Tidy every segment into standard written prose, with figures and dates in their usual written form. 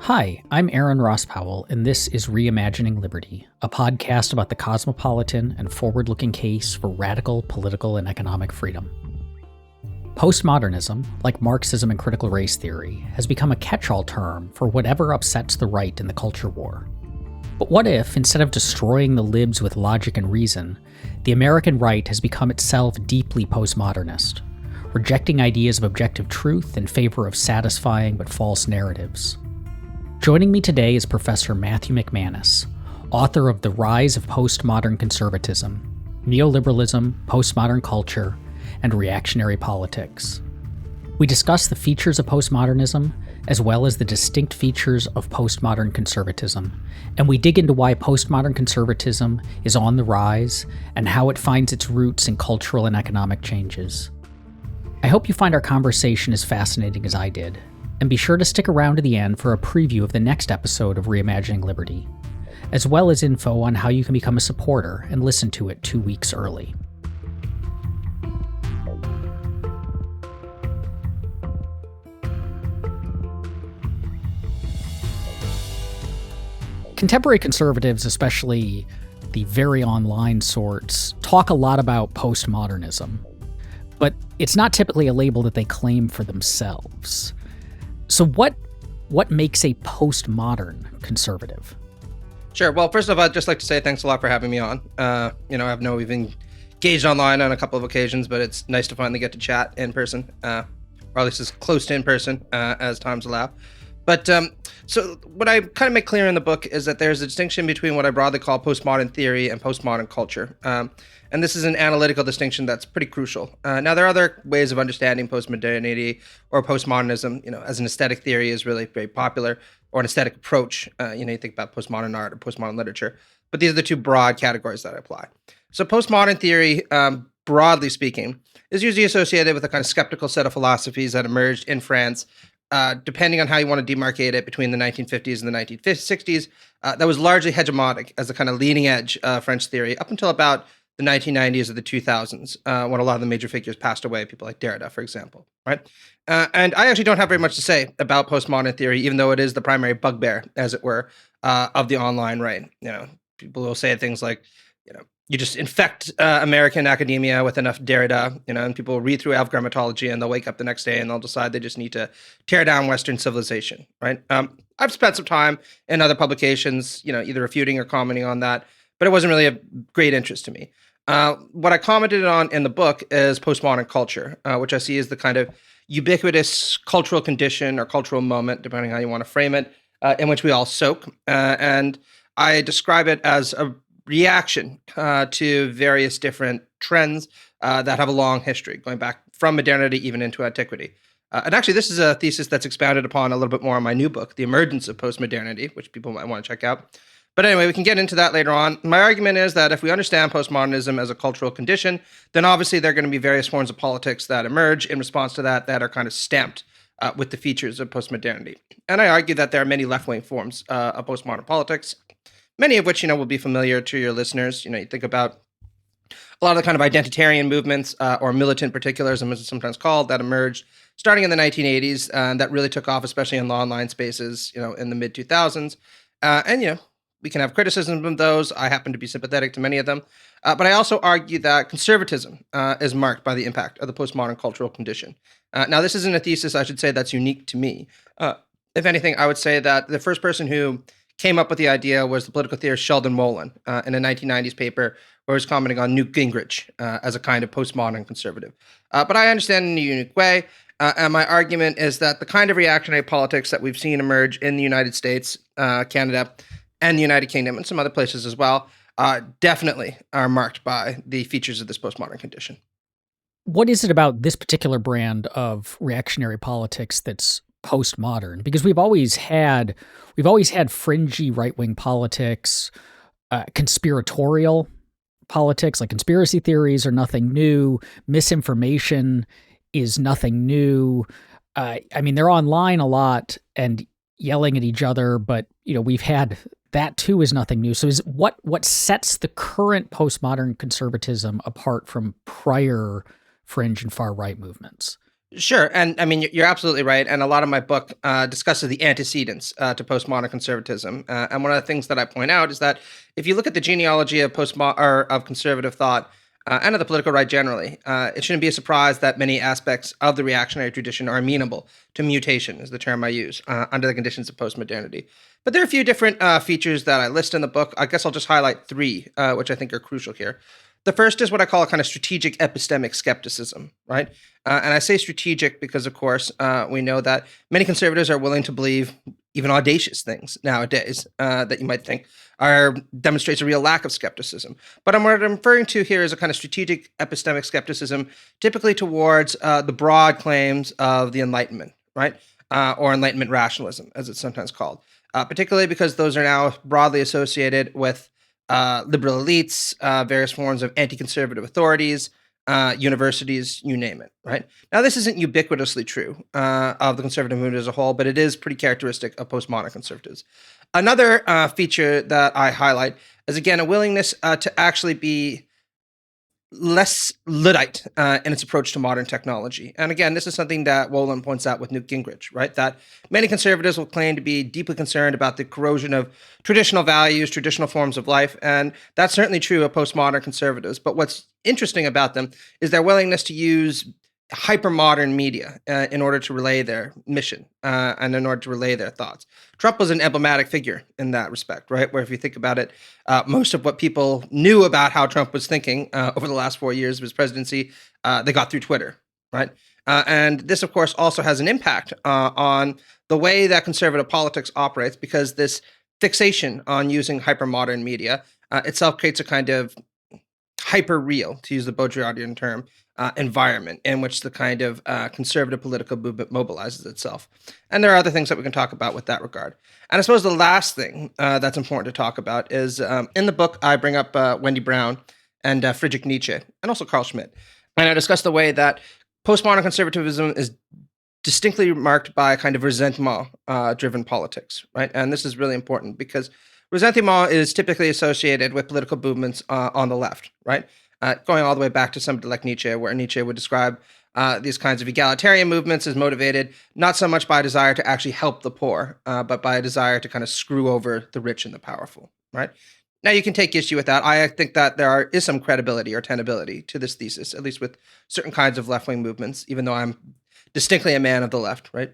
Hi, I'm Aaron Ross Powell, and this is Reimagining Liberty, a podcast about the cosmopolitan and forward-looking case for radical political and economic freedom. Postmodernism, like Marxism and critical race theory, has become a catch-all term for whatever upsets the right in the culture war. But what if, instead of destroying the libs with logic and reason, the American right has become itself deeply postmodernist, rejecting ideas of objective truth in favor of satisfying but false narratives? Joining me today is Professor Matthew McManus, author of The Rise of Postmodern Conservatism, Neoliberalism, Postmodern Culture, and Reactionary Politics. We discuss the features of postmodernism, as well as the distinct features of postmodern conservatism, and we dig into why postmodern conservatism is on the rise and how it finds its roots in cultural and economic changes. I hope you find our conversation as fascinating as I did, and be sure to stick around to the end for a preview of the next episode of Reimagining Liberty, as well as info on how you can become a supporter and listen to it 2 weeks early. Contemporary conservatives, especially the very online sorts, talk a lot about postmodernism, but it's not typically a label that they claim for themselves. So what makes a postmodern conservative? Sure. Well, first of all, I'd just like to say thanks a lot for having me on. I know we've engaged online on a couple of occasions, but it's nice to finally get to chat in person, or at least as close to in person as times allow. But so what I kind of make clear in the book is that there's a distinction between what I broadly call postmodern theory and postmodern culture. And this is an analytical distinction that's pretty crucial. Now, there are other ways of understanding postmodernity or postmodernism, as an aesthetic theory is really very popular, or an aesthetic approach. You think about postmodern art or postmodern literature. But these are the two broad categories that I apply. So postmodern theory, broadly speaking, is usually associated with a kind of skeptical set of philosophies that emerged in France, depending on how you want to demarcate it between the 1950s and the 1960s, that was largely hegemonic as a kind of leading edge French theory up until about the 1990s or the 2000s, when a lot of the major figures passed away, people like Derrida, for example, right? And I actually don't have very much to say about postmodern theory, even though it is the primary bugbear, as it were, of the online right. People will say things like, you just infect American academia with enough Derrida, and people will read through alpha-grammatology and they'll wake up the next day and they'll decide they just need to tear down Western civilization, right? I've spent some time in other publications, either refuting or commenting on that, but it wasn't really of great interest to me. What I commented on in the book is postmodern culture, which I see as the kind of ubiquitous cultural condition or cultural moment, depending on how you want to frame it, in which we all soak. And I describe it as a reaction to various different trends that have a long history, going back from modernity even into antiquity. And actually, this is a thesis that's expounded upon a little bit more in my new book, The Emergence of Postmodernity, which people might want to check out. But anyway, we can get into that later on. My argument is that if we understand postmodernism as a cultural condition, then obviously there are going to be various forms of politics that emerge in response to that are kind of stamped with the features of postmodernity. And I argue that there are many left-wing forms of postmodern politics, many of which, will be familiar to your listeners. You think about a lot of the kind of identitarian movements or militant particularism, as it's sometimes called, that emerged starting in the 1980s and that really took off, especially in the online spaces, in the mid-2000s. And we can have criticism of those. I happen to be sympathetic to many of them. But I also argue that conservatism is marked by the impact of the postmodern cultural condition. Now, this isn't a thesis, I should say, that's unique to me. If anything, I would say that the first person who came up with the idea was the political theorist Sheldon Wolin in a 1990s paper where he was commenting on Newt Gingrich as a kind of postmodern conservative. But I understand in a unique way. And my argument is that the kind of reactionary politics that we've seen emerge in the United States, Canada, and the United Kingdom, and some other places as well, definitely are marked by the features of this postmodern condition. What is it about this particular brand of reactionary politics that's postmodern? Because we've always had fringy right-wing politics, conspiratorial politics, like conspiracy theories are nothing new, misinformation is nothing new. They're online a lot and yelling at each other, but we've had that too is nothing new. So what sets the current postmodern conservatism apart from prior fringe and far right movements? Sure. And I mean, you're absolutely right. And a lot of my book discusses the antecedents to postmodern conservatism. And one of the things that I point out is that if you look at the genealogy of or of conservative thought and of the political right generally, it shouldn't be a surprise that many aspects of the reactionary tradition are amenable to mutation, is the term I use, under the conditions of postmodernity. But there are a few different features that I list in the book. I guess I'll just highlight three, which I think are crucial here. The first is what I call a kind of strategic epistemic skepticism, right? And I say strategic because, of course, we know that many conservatives are willing to believe even audacious things nowadays that you might think demonstrates a real lack of skepticism. But what I'm referring to here is a kind of strategic epistemic skepticism, typically towards the broad claims of the Enlightenment, right? Or Enlightenment rationalism, as it's sometimes called, particularly because those are now broadly associated with liberal elites, various forms of anti-conservative authorities, universities, you name it, right? Now, this isn't ubiquitously true of the conservative movement as a whole, but it is pretty characteristic of postmodern conservatives. Another feature that I highlight is, again, a willingness to actually be less Luddite in its approach to modern technology. And again, this is something that Wolin points out with Newt Gingrich, right? That many conservatives will claim to be deeply concerned about the corrosion of traditional values, traditional forms of life. And that's certainly true of postmodern conservatives. But what's interesting about them is their willingness to use hyper-modern media in order to relay their mission and in order to relay their thoughts. Trump was an emblematic figure in that respect, right? Where if you think about it, most of what people knew about how Trump was thinking over the last 4 years of his presidency, they got through Twitter, right? And this, of course, also has an impact on the way that conservative politics operates, because this fixation on using hyper-modern media itself creates a kind of hyper-real, to use the Baudrillardian term, environment in which the kind of conservative political movement mobilizes itself. And there are other things that we can talk about with that regard. And I suppose the last thing that's important to talk about is in the book, I bring up Wendy Brown and Friedrich Nietzsche, and also Carl Schmitt. And I discuss the way that postmodern conservatism is distinctly marked by a kind of resentment-driven politics, right? And this is really important because resentment is typically associated with political movements on the left, right? Going all the way back to somebody like Nietzsche, where Nietzsche would describe these kinds of egalitarian movements as motivated not so much by a desire to actually help the poor, but by a desire to kind of screw over the rich and the powerful, right? Now, you can take issue with that. I think that is some credibility or tenability to this thesis, at least with certain kinds of left-wing movements, even though I'm distinctly a man of the left, right?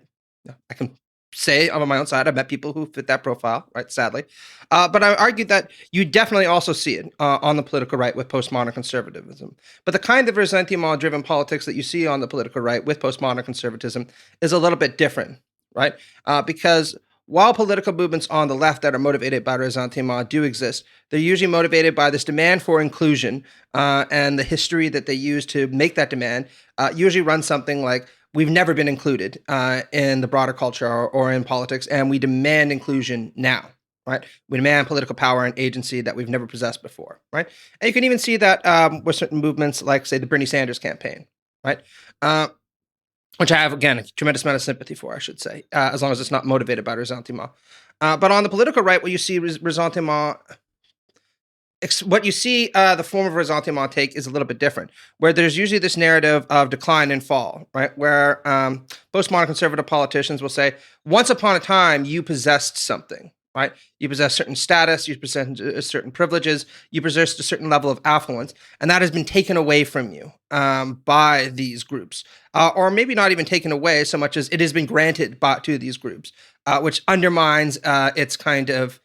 I can say on my own side, I've met people who fit that profile, right? Sadly. But I argue that you definitely also see it on the political right with postmodern conservatism. But the kind of resentment-driven politics that you see on the political right with postmodern conservatism is a little bit different, right? Because while political movements on the left that are motivated by resentment do exist, they're usually motivated by this demand for inclusion, and the history that they use to make that demand usually runs something like, we've never been included in the broader culture or in politics, and we demand inclusion now, right? We demand political power and agency that we've never possessed before, right? And you can even see that with certain movements like, say, the Bernie Sanders campaign, right? Which I have, again, a tremendous amount of sympathy for, I should say, as long as it's not motivated by resentment. But on the political right, what you see resentment, what you see the form of resentment take is a little bit different, where there's usually this narrative of decline and fall, right? Where postmodern conservative politicians will say, once upon a time, you possessed something, right? You possess certain status, you possess certain privileges, you possess a certain level of affluence, and that has been taken away from you by these groups. Or maybe not even taken away so much as it has been granted to these groups, which undermines its kind of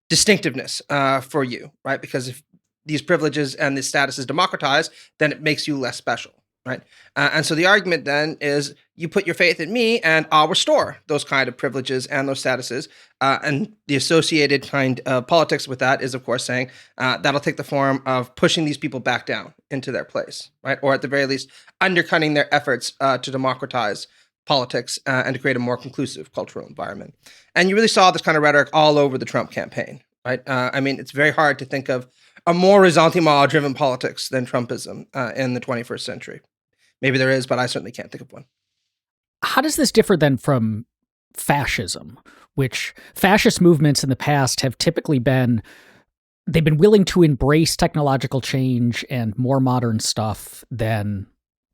distinctiveness for you, right? Because if these privileges and this status is democratized, then it makes you less special, right? And so the argument then is, you put your faith in me and I'll restore those kind of privileges and those statuses. And the associated kind of politics with that is, of course, saying that'll take the form of pushing these people back down into their place, right? Or at the very least, undercutting their efforts to democratize politics and to create a more conclusive cultural environment. And you really saw this kind of rhetoric all over the Trump campaign, right? I mean, it's very hard to think of a more resentment-driven politics than Trumpism in the 21st century. Maybe there is, but I certainly can't think of one. How does this differ then from fascism, which fascist movements in the past have typically been, they've been willing to embrace technological change and more modern stuff than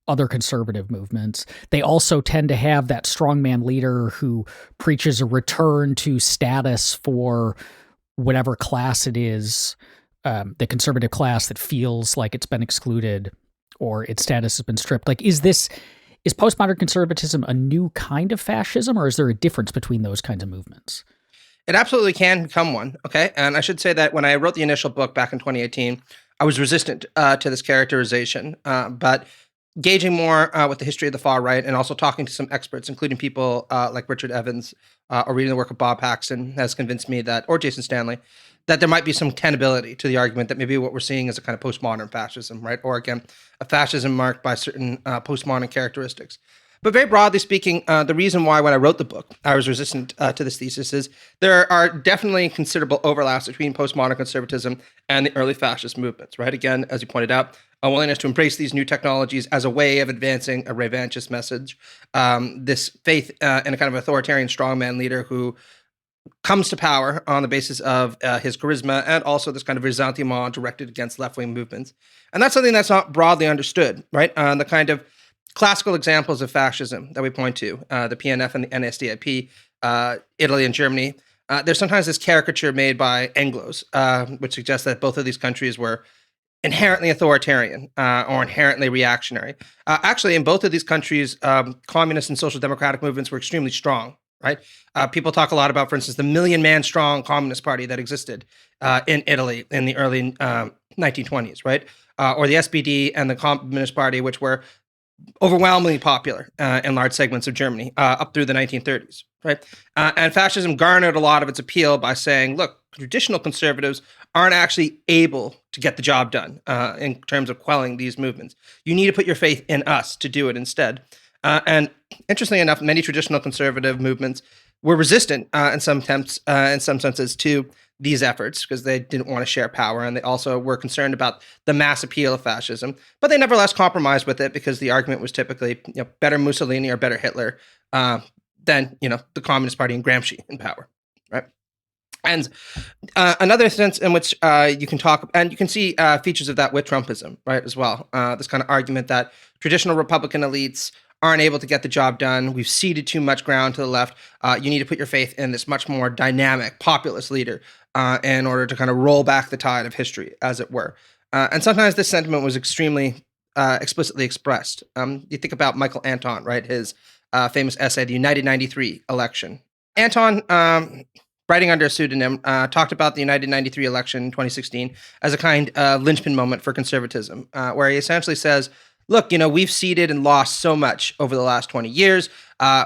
other conservative movements. They also tend to have that strongman leader who preaches a return to status for whatever class it is, the conservative class that feels like it's been excluded or its status has been stripped. Like, is postmodern conservatism a new kind of fascism, or is there a difference between those kinds of movements? It absolutely can become one. Okay. And I should say that when I wrote the initial book back in 2018, I was resistant to this characterization. But gauging more with the history of the far right and also talking to some experts, including people like Richard Evans or reading the work of Bob Paxton, has convinced me that, or Jason Stanley, that there might be some tenability to the argument that maybe what we're seeing is a kind of postmodern fascism, right? Or again, a fascism marked by certain postmodern characteristics. But very broadly speaking, the reason why when I wrote the book, I was resistant to this thesis is there are definitely considerable overlaps between postmodern conservatism and the early fascist movements, right? Again, as you pointed out, a willingness to embrace these new technologies as a way of advancing a revanchist message, this faith in a kind of authoritarian strongman leader who comes to power on the basis of his charisma, and also this kind of ressentiment directed against left-wing movements. And that's something that's not broadly understood, right? The kind of classical examples of fascism that we point to, the PNF and the NSDAP, Italy and Germany, there's sometimes this caricature made by Anglos, which suggests that both of these countries were inherently authoritarian or inherently reactionary. Actually, in both of these countries, communist and social democratic movements were extremely strong, right? People talk a lot about, for instance, the million-man strong Communist Party that existed in Italy in the early 1920s, right? Or the SPD and the Communist Party, which were overwhelmingly popular in large segments of Germany up through the 1930s, right? And fascism garnered a lot of its appeal by saying, look, traditional conservatives aren't actually able to get the job done in terms of quelling these movements. You need to put your faith in us to do it instead. And interestingly enough, many traditional conservative movements were resistant in some senses to these efforts because they didn't want to share power, and they also were concerned about the mass appeal of fascism. But they nevertheless compromised with it because the argument was typically, better Mussolini or better Hitler than the Communist Party and Gramsci in power, right? And another sense in which you can talk, and you can see features of that with Trumpism, right, as well. This kind of argument that traditional Republican elites aren't able to get the job done. We've ceded too much ground to the left. You need to put your faith in this much more dynamic populist leader in order to kind of roll back the tide of history, as it were. And sometimes this sentiment was extremely explicitly expressed. You think about Michael Anton, right? His famous essay, The United 93 Election. Anton, writing under a pseudonym, talked about the United 93 election in 2016 as a kind of linchpin moment for conservatism, where he essentially says, look, we've ceded and lost so much over the last 20 years.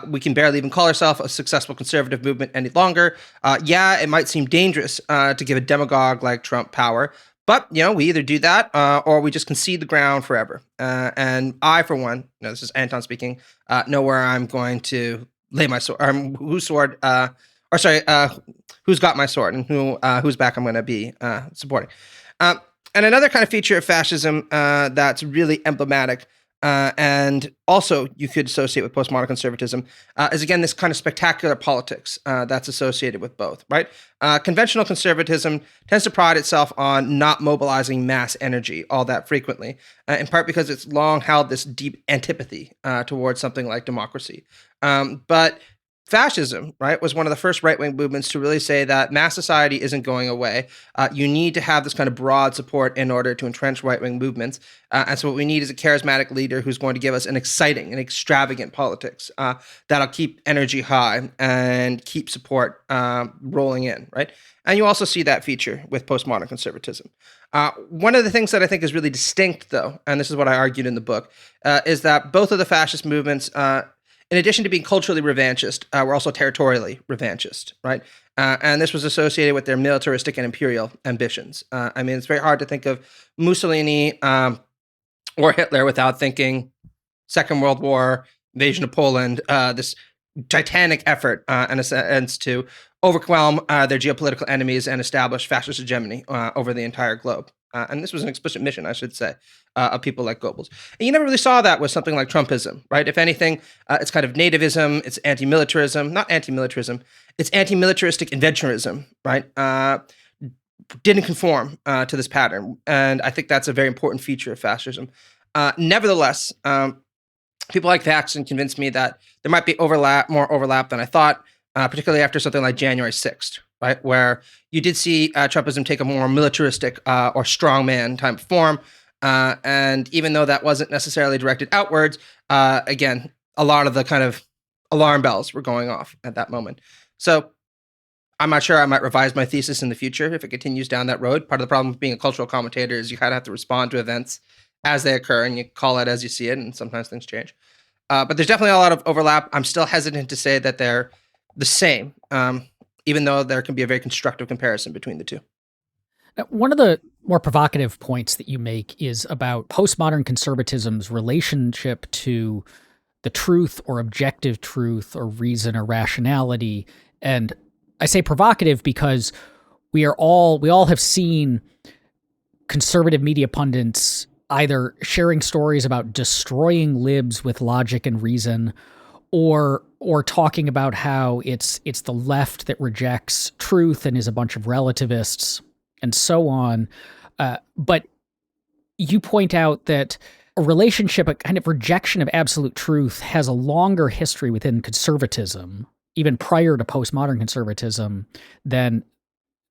We can barely even call ourselves a successful conservative movement any longer. Yeah, it might seem dangerous to give a demagogue like Trump power, but, we either do that or we just concede the ground forever. And I, for one, this is Anton speaking, know where I'm going to lay my sword, whose got my sword and whose back I'm going to be supporting. And another kind of feature of fascism that's really emblematic and also you could associate with postmodern conservatism is, again, this kind of spectacular politics that's associated with both, right? Conventional conservatism tends to pride itself on not mobilizing mass energy all that frequently, in part because it's long held this deep antipathy towards something like democracy. But fascism, right, was one of the first right-wing movements to really say that mass society isn't going away. You need to have this kind of broad support in order to entrench right-wing movements. And so what we need is a charismatic leader who's going to give us an exciting and extravagant politics that'll keep energy high and keep support rolling in, right? And you also see that feature with postmodern conservatism. One of the things that I think is really distinct, though, and this is what I argued in the book, is that both of the fascist movements in addition to being culturally revanchist, we're also territorially revanchist, right? And this was associated with their militaristic and imperial ambitions. It's very hard to think of Mussolini or Hitler without thinking Second World War, invasion of Poland, this titanic effort, in a sense, to overwhelm their geopolitical enemies and establish fascist hegemony over the entire globe. And this was an explicit mission, I should say, of people like Goebbels. And you never really saw that with something like Trumpism, right? If anything, it's kind of nativism, it's anti-militarism, not anti-militarism, it's anti-militaristic adventurism, right? Didn't conform to this pattern. And I think that's a very important feature of fascism. Nevertheless, people like Faxon convinced me that there might be more overlap than I thought, particularly after something like January 6th, right, where you did see Trumpism take a more militaristic or strongman type of form. And even though that wasn't necessarily directed outwards, again, a lot of the kind of alarm bells were going off at that moment. So I'm not sure. I might revise my thesis in the future if it continues down that road. Part of the problem with being a cultural commentator is you kind of have to respond to events as they occur, and you call it as you see it, and sometimes things change. But there's definitely a lot of overlap. I'm still hesitant to say that they're the same, even though there can be a very constructive comparison between the two. Now, one of the more provocative points that you make is about postmodern conservatism's relationship to the truth or objective truth or reason or rationality. And I say provocative because we all have seen conservative media pundits either sharing stories about destroying libs with logic and reason, or talking about how it's the left that rejects truth and is a bunch of relativists and so on. But you point out that a relationship, a kind of rejection of absolute truth, has a longer history within conservatism, even prior to postmodern conservatism, than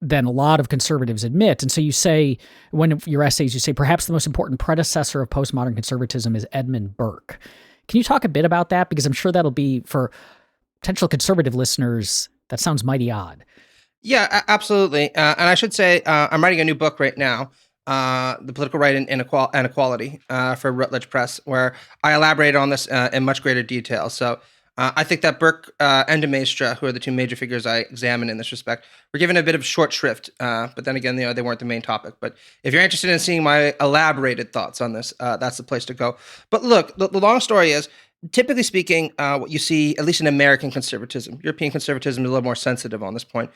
a lot of conservatives admit. And so you say, one of your essays, you say perhaps the most important predecessor of postmodern conservatism is Edmund Burke. Can you talk a bit about that? Because I'm sure that'll be, for potential conservative listeners, that sounds mighty odd. Yeah, absolutely. And I should say, I'm writing a new book right now, The Political Right and Inequality, for Routledge Press, where I elaborate on this in much greater detail. So I think that Burke and de Maistre, who are the two major figures I examine in this respect, were given a bit of short shrift. But then again, they weren't the main topic. But if you're interested in seeing my elaborated thoughts on this, that's the place to go. But look, the long story is, typically speaking, what you see, at least in American conservatism, European conservatism is a little more sensitive on this point,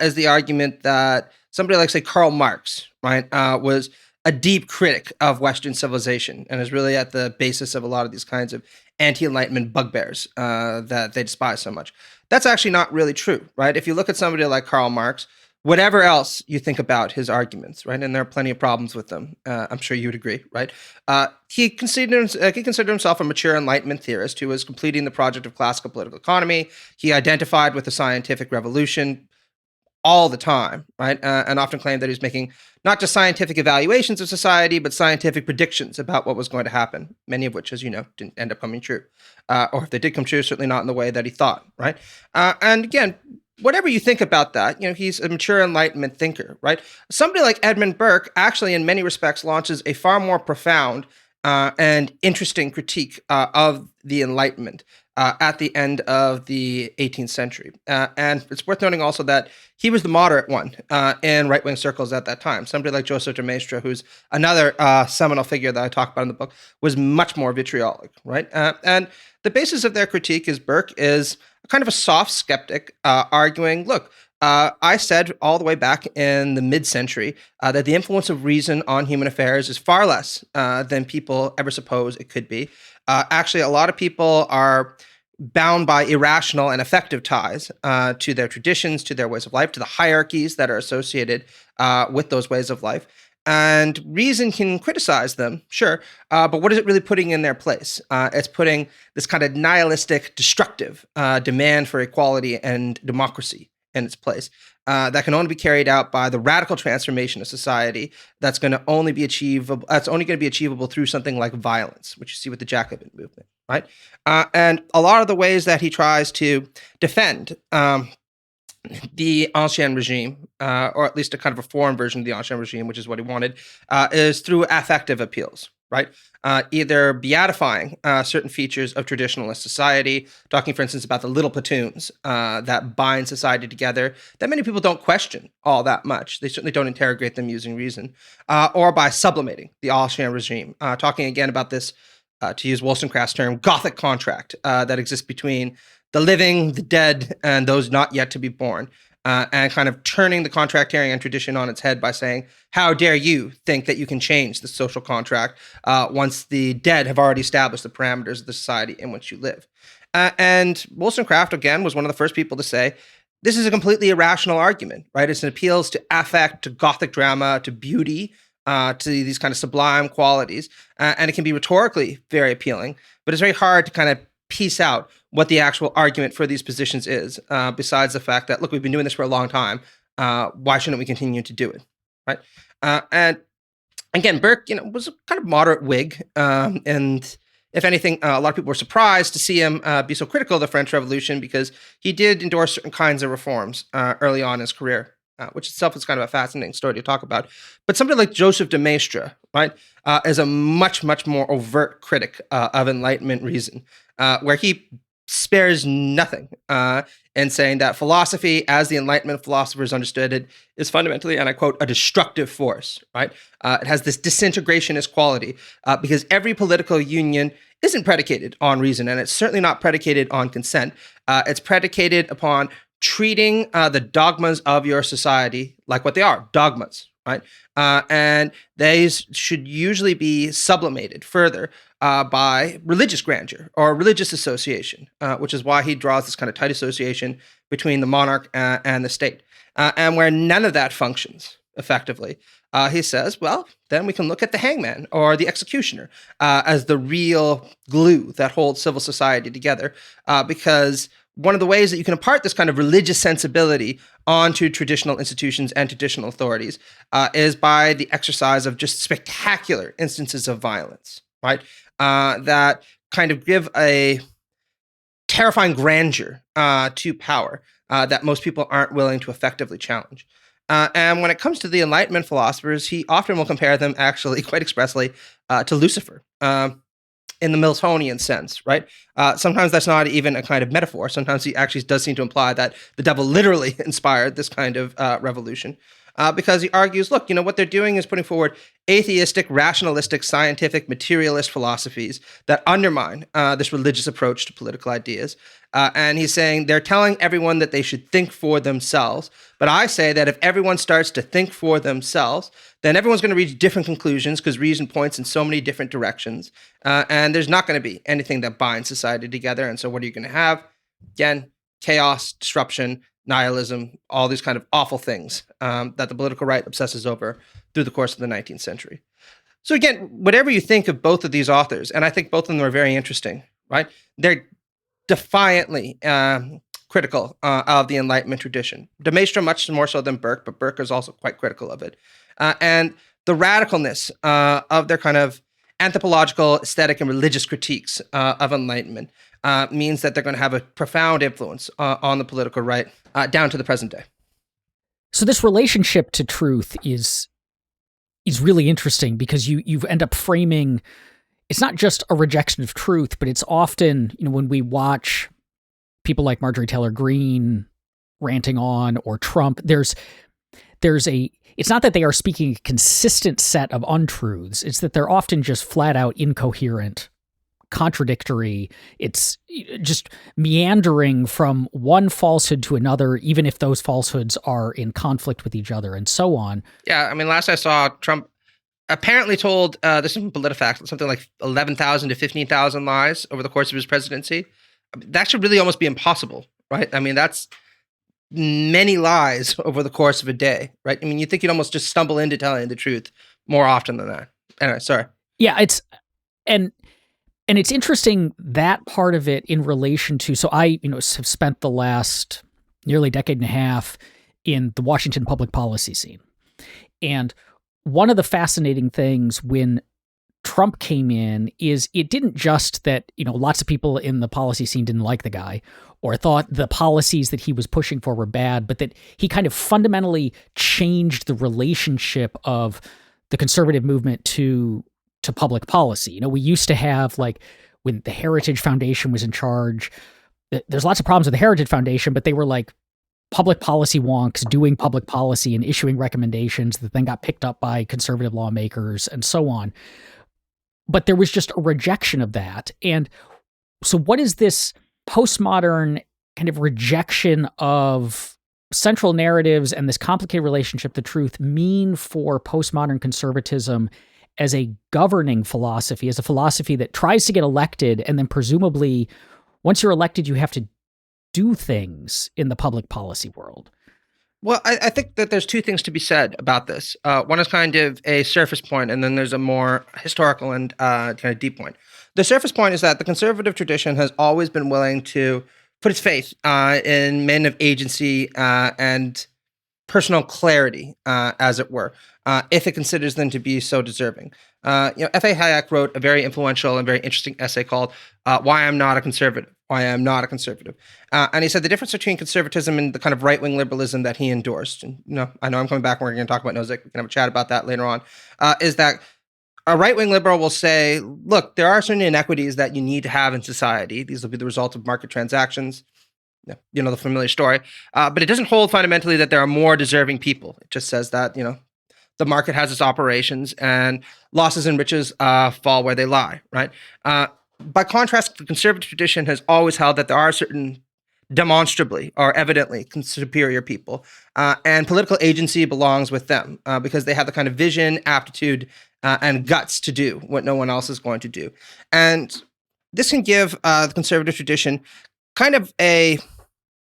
is the argument that somebody like, say, Karl Marx, right, was a deep critic of Western civilization and is really at the basis of a lot of these kinds of anti-Enlightenment bugbears that they despise so much. That's actually not really true, right? If you look at somebody like Karl Marx, whatever else you think about his arguments, right, and there are plenty of problems with them, I'm sure you would agree, right? He considered himself a mature Enlightenment theorist who was completing the project of classical political economy. He identified with the scientific revolution all the time, right? And often claimed that he was making not just scientific evaluations of society, but scientific predictions about what was going to happen, many of which, as you know, didn't end up coming true. Or if they did come true, certainly not in the way that he thought, right? And again, whatever you think about that, he's a mature Enlightenment thinker, right? Somebody like Edmund Burke actually, in many respects, launches a far more profound and interesting critique of the Enlightenment at the end of the 18th century. And it's worth noting also that he was the moderate one in right-wing circles at that time. Somebody like Joseph de Maistre, who's another seminal figure that I talk about in the book, was much more vitriolic, right? And the basis of their critique is Burke is kind of a soft skeptic arguing, look, I said all the way back in the mid-century that the influence of reason on human affairs is far less than people ever suppose it could be. Actually, a lot of people are bound by irrational and affective ties to their traditions, to their ways of life, to the hierarchies that are associated with those ways of life. And reason can criticize them, sure, but what is it really putting in their place? It's putting this kind of nihilistic, destructive demand for equality and democracy in its place. That can only be carried out by the radical transformation of society. That's going to only be achievable. That's only going to be achievable through something like violence, which you see with the Jacobin movement, right? And a lot of the ways that he tries to defend the Ancien regime, or at least a kind of a foreign version of the Ancien regime, which is what he wanted, is through affective appeals, right? Either beatifying certain features of traditionalist society, talking, for instance, about the little platoons that bind society together, that many people don't question all that much. They certainly don't interrogate them using reason, or by sublimating the Ancien regime, talking again about this, to use Wollstonecraft's term, Gothic contract that exists between the living, the dead, and those not yet to be born, and kind of turning the contractarian tradition on its head by saying, how dare you think that you can change the social contract once the dead have already established the parameters of the society in which you live? And Wollstonecraft, again, was one of the first people to say, this is a completely irrational argument, right? It's an appeals to affect, to Gothic drama, to beauty, to these kind of sublime qualities, and it can be rhetorically very appealing, but it's very hard to kind of piece out what the actual argument for these positions is, besides the fact that, look, we've been doing this for a long time. Why shouldn't we continue to do it, right? And again, Burke, was a kind of moderate Whig, and if anything, a lot of people were surprised to see him be so critical of the French Revolution because he did endorse certain kinds of reforms early on in his career, which itself is kind of a fascinating story to talk about. But somebody like Joseph de Maistre, right, is a much, much more overt critic of Enlightenment reason, where he spares nothing in saying that philosophy, as the Enlightenment philosophers understood it, is fundamentally, and I quote, a destructive force, right? It has this disintegrationist quality because every political union isn't predicated on reason, and it's certainly not predicated on consent. It's predicated upon treating the dogmas of your society like what they are, dogmas, right? And they should usually be sublimated further by religious grandeur or religious association, which is why he draws this kind of tight association between the monarch and the state. And where none of that functions effectively, he says, well, then we can look at the hangman or the executioner as the real glue that holds civil society together, because one of the ways that you can impart this kind of religious sensibility onto traditional institutions and traditional authorities is by the exercise of just spectacular instances of violence, right? That kind of give a terrifying grandeur to power that most people aren't willing to effectively challenge. And when it comes to the Enlightenment philosophers, he often will compare them actually quite expressly to Lucifer. In the Miltonian sense, right? Sometimes that's not even a kind of metaphor. Sometimes he actually does seem to imply that the devil literally inspired this kind of revolution, because he argues, look, what they're doing is putting forward atheistic, rationalistic, scientific, materialist philosophies that undermine this religious approach to political ideas. And he's saying they're telling everyone that they should think for themselves. But I say that if everyone starts to think for themselves, then everyone's going to reach different conclusions because reason points in so many different directions. And there's not going to be anything that binds society together. And so what are you going to have? Again, chaos, disruption, nihilism, all these kind of awful things that the political right obsesses over through the course of the 19th century. So again, whatever you think of both of these authors, and I think both of them are very interesting, right? They're defiantly critical of the Enlightenment tradition. De Maistre much more so than Burke, but Burke is also quite critical of it. And the radicalness of their kind of anthropological, aesthetic, and religious critiques of Enlightenment means that they're going to have a profound influence on the political right down to the present day. So this relationship to truth is really interesting because you end up framing, it's not just a rejection of truth, but it's often, when we watch people like Marjorie Taylor Greene ranting on, or Trump, there's it's not that they are speaking a consistent set of untruths, it's that they're often just flat out incoherent, contradictory. It's just meandering from one falsehood to another, even if those falsehoods are in conflict with each other, and so on. Yeah, I mean, last I saw, Trump apparently told, this is from PolitiFact, something like 11,000 to 15,000 lies over the course of his presidency. That should really almost be impossible, right? I mean, that's many lies over the course of a day, right? I mean, you think you'd almost just stumble into telling the truth more often than that. Anyway, sorry. Yeah, and it's interesting, that part of it in relation to, so I, have spent the last nearly decade and a half in the Washington public policy scene. And one of the fascinating things when Trump came in is it didn't just that, lots of people in the policy scene didn't like the guy or thought the policies that he was pushing for were bad, but that he kind of fundamentally changed the relationship of the conservative movement to public policy. We used to have, like, when the Heritage Foundation was in charge, there's lots of problems with the Heritage Foundation, but they were like public policy wonks doing public policy and issuing recommendations that then got picked up by conservative lawmakers and so on. But there was just a rejection of that. And so what is this postmodern kind of rejection of central narratives and this complicated relationship to truth mean for postmodern conservatism as a governing philosophy, as a philosophy that tries to get elected, and then presumably once you're elected, you have to do things in the public policy world? Well, I think that there's two things to be said about this. One is kind of a surface point, and then there's a more historical and kind of deep point. The surface point is that the conservative tradition has always been willing to put its faith in men of agency and personal clarity, as it were, if it considers them to be so deserving. F.A. Hayek wrote a very influential and very interesting essay called "Why I'm Not a Conservative." Why I'm not a conservative, and he said the difference between conservatism and the kind of right-wing liberalism that he endorsed. And I know I'm coming back and we're going to talk about Nozick. We can have a chat about that later on. Is that a right-wing liberal will say, look, there are certain inequities that you need to have in society. These will be the result of market transactions. The familiar story. But it doesn't hold fundamentally that there are more deserving people. It just says that, the market has its operations and losses and riches fall where they lie, right? By contrast, the conservative tradition has always held that there are certain demonstrably or evidently superior people, and political agency belongs with them because they have the kind of vision, aptitude, and guts to do what no one else is going to do. And this can give the conservative tradition kind of a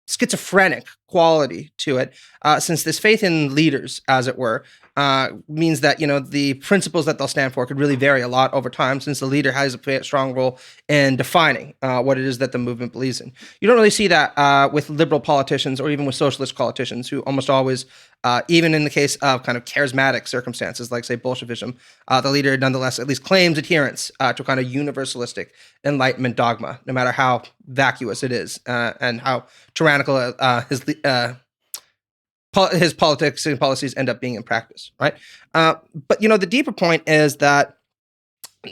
schizophrenic quality to it, since this faith in leaders, as it were, means that the principles that they'll stand for could really vary a lot over time, since the leader has a strong role in defining what it is that the movement believes in. You don't really see that with liberal politicians or even with socialist politicians, who almost always, even in the case of kind of charismatic circumstances like, say, Bolshevism, the leader nonetheless at least claims adherence to kind of universalistic Enlightenment dogma, no matter how vacuous it is and how tyrannical his politics and policies end up being in practice, right? But the deeper point is that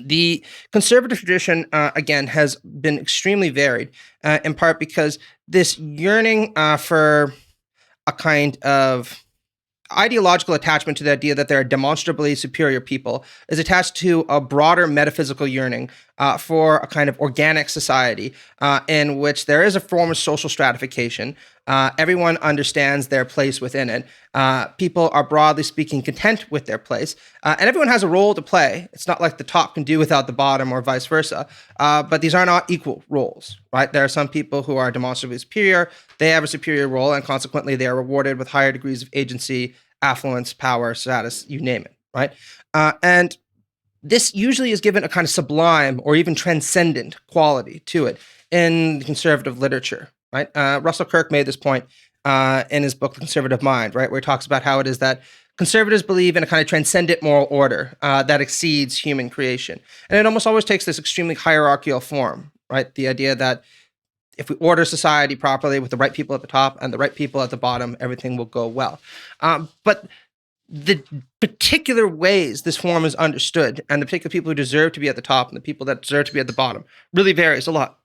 the conservative tradition, again, has been extremely varied, in part because this yearning for a kind of ideological attachment to the idea that there are demonstrably superior people is attached to a broader metaphysical yearning for a kind of organic society in which there is a form of social stratification. Everyone understands their place within it. People are, broadly speaking, content with their place, and everyone has a role to play. It's not like the top can do without the bottom or vice versa, but these are not equal roles, right? There are some people who are demonstrably superior. They have a superior role, and consequently, they are rewarded with higher degrees of agency, affluence, power, status, you name it, right? And this usually is given a kind of sublime or even transcendent quality to it in conservative literature, right? Russell Kirk made this point in his book, The Conservative Mind, right, where he talks about how it is that conservatives believe in a kind of transcendent moral order that exceeds human creation. And it almost always takes this extremely hierarchical form, right? The idea that if we order society properly with the right people at the top and the right people at the bottom, everything will go well. But the particular ways this form is understood and the particular people who deserve to be at the top and the people that deserve to be at the bottom really varies a lot,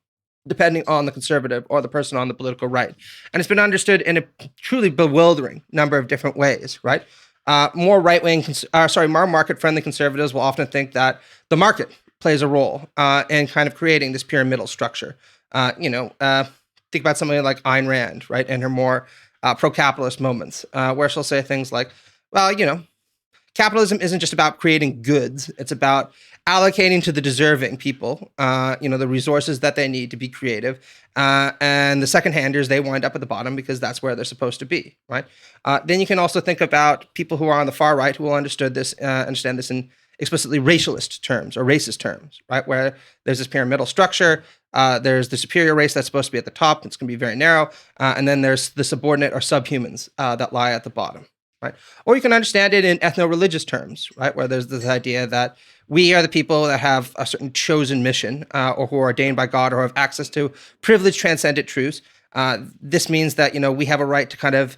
depending on the conservative or the person on the political right. And it's been understood in a truly bewildering number of different ways, right? More market-friendly conservatives will often think that the market plays a role in kind of creating this pyramidal structure. Think about somebody like Ayn Rand, right, and her more pro-capitalist moments, where she'll say things like, well, capitalism isn't just about creating goods. It's about allocating to the deserving people, the resources that they need to be creative. And the second-handers, they wind up at the bottom because that's where they're supposed to be, right? Then you can also think about people who are on the far right who will understand this in explicitly racialist terms or racist terms, right? Where there's this pyramidal structure, there's the superior race that's supposed to be at the top, it's going to be very narrow, and then there's the subordinate or subhumans that lie at the bottom, right? Or you can understand it in ethno-religious terms, right? Where there's this idea that we are the people that have a certain chosen mission or who are ordained by God or have access to privileged transcendent truths. This means that, we have a right to kind of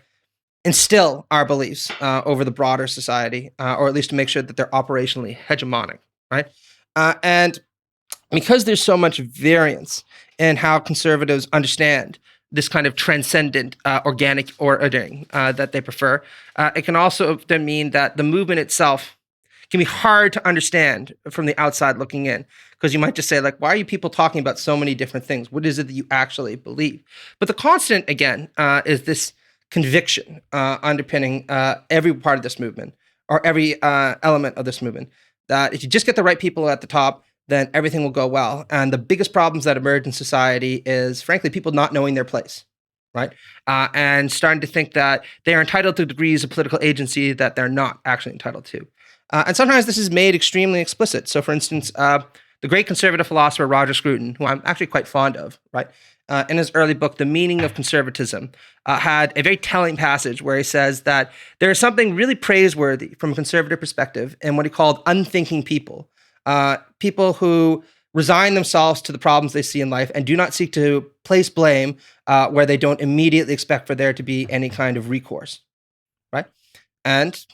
instill our beliefs over the broader society, or at least to make sure that they're operationally hegemonic, right? And because there's so much variance in how conservatives understand this kind of transcendent organic ordering that they prefer, it can also then mean that the movement itself can be hard to understand from the outside looking in, because you might just say, like, why are you people talking about so many different things? What is it that you actually believe? But the constant, again, is this conviction underpinning every part of this movement, or every element of this movement, that if you just get the right people at the top, then everything will go well. And the biggest problems that emerge in society is, frankly, people not knowing their place, right? And starting to think that they are entitled to degrees of political agency that they're not actually entitled to. And sometimes this is made extremely explicit. So, for instance, the great conservative philosopher Roger Scruton, who I'm actually quite fond of, right? In his early book, The Meaning of Conservatism, had a very telling passage where he says that there is something really praiseworthy from a conservative perspective in what he called unthinking people, people who resign themselves to the problems they see in life and do not seek to place blame where they don't immediately expect for there to be any kind of recourse, right? And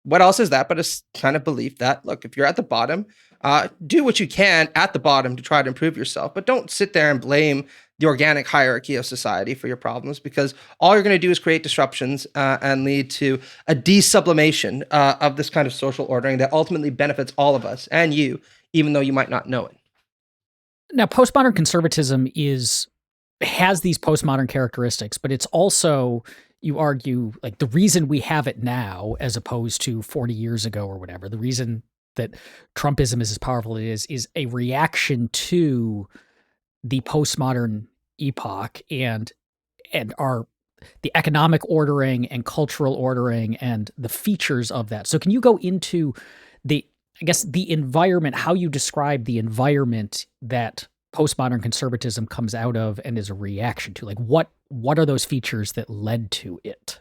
what else is that but a kind of belief that, look, if you're at the bottom, do what you can at the bottom to try to improve yourself, but don't sit there and blame the organic hierarchy of society for your problems, because all you're going to do is create disruptions and lead to a desublimation of this kind of social ordering that ultimately benefits all of us and you, even though you might not know it. Now, postmodern conservatism has these postmodern characteristics, but it's also, you argue, like the reason we have it now as opposed to 40 years ago or whatever, the reason that Trumpism is as powerful as it is a reaction to the postmodern epoch and the economic ordering and cultural ordering and the features of that. So can you go into the environment, how you describe the environment that postmodern conservatism comes out of and is a reaction to? Like what are those features that led to it?